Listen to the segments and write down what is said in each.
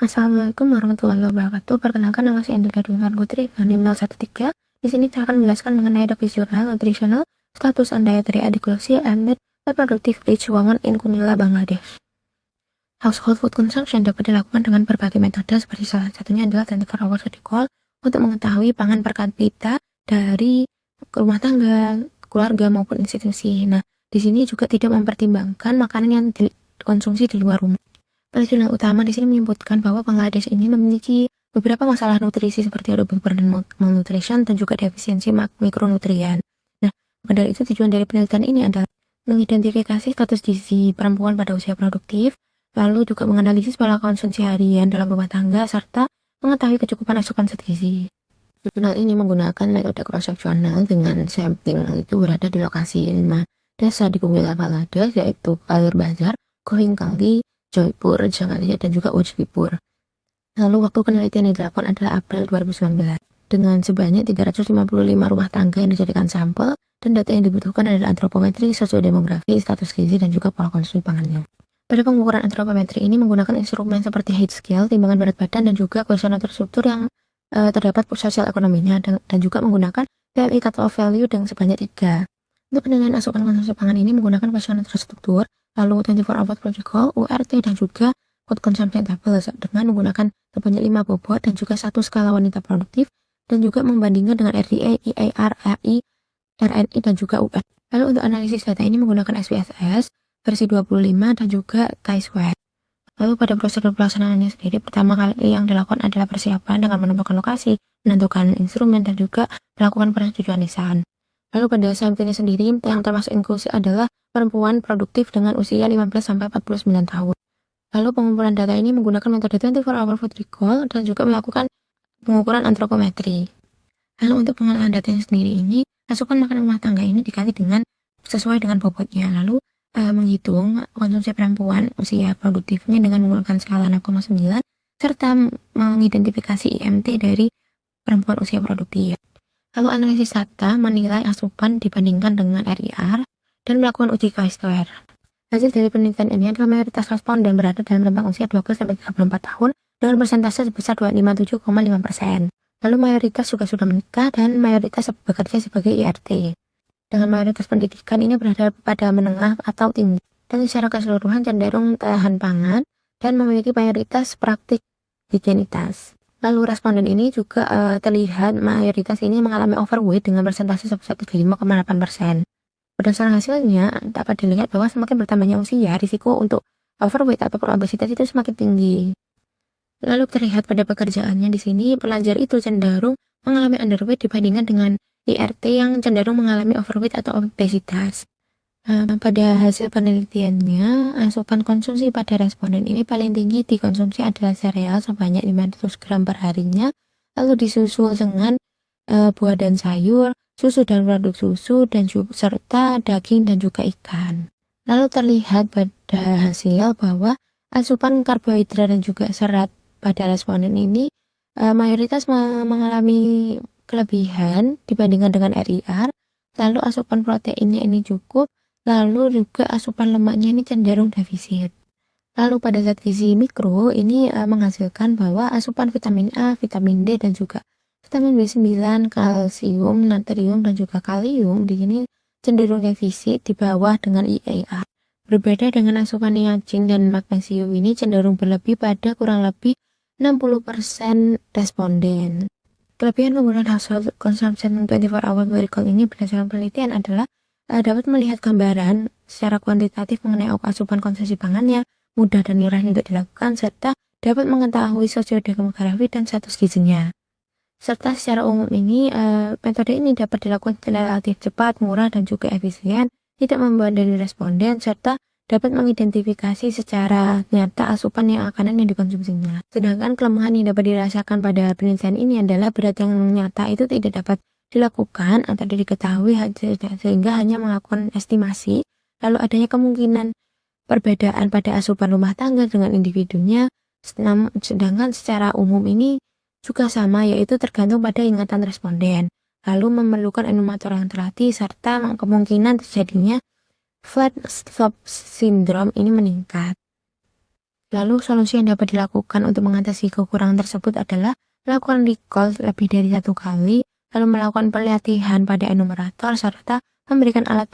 Assalamualaikum warahmatullahi wabarakatuh. Perkenalkan, nama saya Indra Dwiman Putri, NIM 013. Di sini saya akan menjelaskan mengenai nutritional, status and dietary adequacy, and reproductive age women in Kunila, Bangladesh. Household food consumption dapat dilakukan dengan berbagai metode, seperti salah satunya adalah 24 hour recall untuk mengetahui pangan per kapita dari rumah tangga, keluarga maupun institusi. Nah, di sini juga tidak mempertimbangkan makanan yang dikonsumsi di luar rumah. Penelitian utama di sini menyebutkan bahwa Bangladesh ini memiliki beberapa masalah nutrisi seperti overburden malnutrition dan juga defisiensi mikronutrien. Nah, pada itu tujuan dari penelitian ini adalah mengidentifikasi status gizi perempuan pada usia produktif, lalu juga menganalisis pola konsumsi harian dalam rumah tangga, serta mengetahui kecukupan asupan zat gizi. Jurnal ini menggunakan metode cross-sectional dengan sampling itu berada di lokasi 5 desa di Kunila, Bangladesh, yaitu Kalir Bazar, Gohingkali, Joypur, Jangalia, dan juga Ujipur. Lalu waktu penelitian yang dilakukan adalah April 2019 dengan sebanyak 355 rumah tangga yang dijadikan sampel, dan data yang dibutuhkan adalah antropometri, sosiodemografi, status gizi, dan juga pola konsumsi pangannya. Pada pengukuran antropometri ini menggunakan instrumen seperti height scale, timbangan berat badan, dan juga kuesioner terstruktur yang terdapat sosial ekonominya, dan juga menggunakan BMI cut-off value dengan sebanyak 3. Untuk penilaian asupan konsumsi pangan ini menggunakan kuesioner terstruktur, lalu 24 hour protocol, URT, dan juga food consumption table dengan menggunakan sebanyak 5 bobot dan juga 1 skala wanita produktif, dan juga membandingkan dengan RDA, IAR, AI, RNI, dan juga UN. Lalu untuk analisis data ini menggunakan SPSS versi 25 dan juga chi-square. Lalu pada prosedur pelaksanaannya sendiri, pertama kali yang dilakukan adalah persiapan dengan menentukan lokasi, menentukan instrumen, dan juga melakukan persetujuan lisan. Lalu pada sampelnya sendiri yang termasuk inklusi adalah perempuan produktif dengan usia 15-49 tahun. Lalu pengumpulan data ini menggunakan metode 24 hour food recall dan juga melakukan pengukuran antropometri. Lalu untuk pengolahan datanya sendiri ini, asupan makanan rumah tangga ini diganti dengan sesuai dengan bobotnya. Lalu menghitung konsumsi perempuan usia produktifnya dengan menggunakan skala 6,9 serta mengidentifikasi IMT dari perempuan usia produktif. Lalu analisis data menilai asupan dibandingkan dengan RIR dan melakukan uji chi-square. Hasil dari penelitian ini adalah mayoritas responden berada dalam rentang usia 12-34 tahun dengan persentase sebesar 57,5%. Lalu mayoritas juga sudah menikah dan mayoritas bekerja sebagai IRT. Dengan mayoritas pendidikan ini berada pada menengah atau tinggi, dan secara keseluruhan cenderung tahan pangan dan memiliki mayoritas praktik higienitas. Lalu responden ini juga terlihat mayoritas ini mengalami overweight dengan persentase sebesar 35,8%. Berdasarkan hasilnya, dapat dilihat bahwa semakin bertambahnya usia, risiko untuk overweight atau obesitas itu semakin tinggi. Lalu terlihat pada pekerjaannya di sini, pelajar itu cenderung mengalami underweight dibandingkan dengan IRT yang cenderung mengalami overweight atau obesitas. Pada hasil penelitiannya, asupan konsumsi pada responden ini paling tinggi dikonsumsi adalah sereal sebanyak 500 gram per harinya, lalu disusul dengan buah dan sayur, susu dan produk susu, dan juga serta daging dan juga ikan. Lalu terlihat pada hasil bahwa asupan karbohidrat dan juga serat pada responden ini mayoritas mengalami kelebihan dibandingkan dengan RIR, lalu asupan proteinnya ini cukup, lalu juga asupan lemaknya ini cenderung defisit. Lalu pada zat gizi mikro ini menghasilkan bahwa asupan vitamin A, vitamin D, dan juga vitamin B9, kalsium, natrium, dan juga kalium di sini cenderung defisit di bawah dengan IAR. Berbeda dengan asupan niacin dan magnesium ini cenderung berlebih pada kurang lebih 60% responden. Kelebihan penggunaan household consumption 24 hour miracle ini berdasarkan penelitian adalah dapat melihat gambaran secara kuantitatif mengenai asupan konsumsi pangannya, mudah dan murah untuk dilakukan, serta dapat mengetahui sosiodemografi dan status gizinya. Serta secara umum ini, metode ini dapat dilakukan relatif cepat, murah, dan juga efisien, tidak membebani responden, serta dapat mengidentifikasi secara nyata asupan makanan yang dikonsumsinya. Sedangkan kelemahan yang dapat dirasakan pada penelitian ini adalah berat yang nyata itu tidak dapat dilakukan atau diketahui sehingga hanya melakukan estimasi. Lalu adanya kemungkinan perbedaan pada asupan rumah tangga dengan individunya, sedangkan secara umum ini juga sama, yaitu tergantung pada ingatan responden. Lalu memerlukan enumator yang terlatih serta kemungkinan terjadinya flat stop syndrome ini meningkat. Lalu solusi yang dapat dilakukan untuk mengatasi kekurangan tersebut adalah melakukan recall lebih dari 1 kali, lalu melakukan pelatihan pada enumerator, serta memberikan alat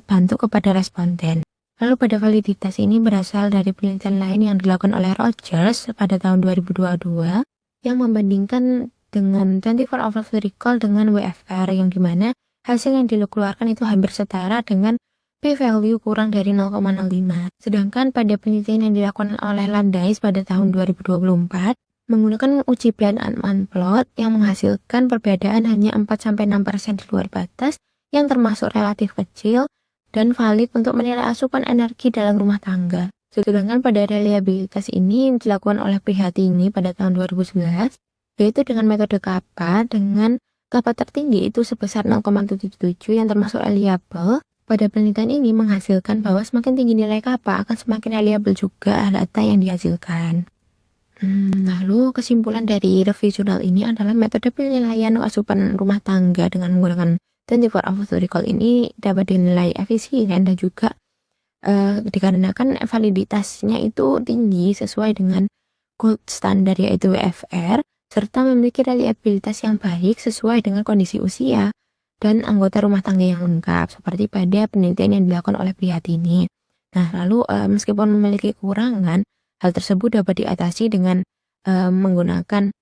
bantu kepada responden. Lalu pada validitas ini berasal dari penelitian lain yang dilakukan oleh Rogers pada tahun 2022 yang membandingkan dengan 24 hours recall dengan WFR, yang dimana hasil yang dikeluarkan itu hampir setara dengan p-value kurang dari 0,05. Sedangkan pada penelitian yang dilakukan oleh Landais pada tahun 2024 menggunakan uji blind unplot yang menghasilkan perbedaan hanya 4-6% di luar batas yang termasuk relatif kecil dan valid untuk menilai asupan energi dalam rumah tangga. Sedangkan pada reliabilitas ini yang dilakukan oleh Prihatini pada tahun 2011, yaitu dengan metode kappa dengan kappa tertinggi itu sebesar 0,77 yang termasuk reliable. Pada penelitian ini menghasilkan bahwa semakin tinggi nilai kappa akan semakin reliable juga data yang dihasilkan. Lalu kesimpulan dari review jurnal ini adalah metode penilaian asupan rumah tangga dengan menggunakan 24 hours recall ini dapat dinilai efisien dan juga dikarenakan validitasnya itu tinggi sesuai dengan gold standar yaitu WFR, serta memiliki reliabilitas yang baik sesuai dengan kondisi usia dan anggota rumah tangga yang lengkap seperti pada penelitian yang dilakukan oleh Prihatini. Nah, lalu meskipun memiliki kekurangan, hal tersebut dapat diatasi dengan menggunakan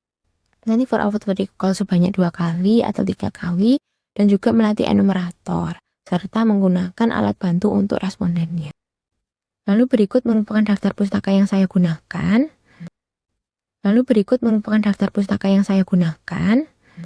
24 hours recall sebanyak 2 kali atau 3 kali dan juga melatih enumerator serta menggunakan alat bantu untuk respondennya. Lalu berikut merupakan daftar pustaka yang saya gunakan.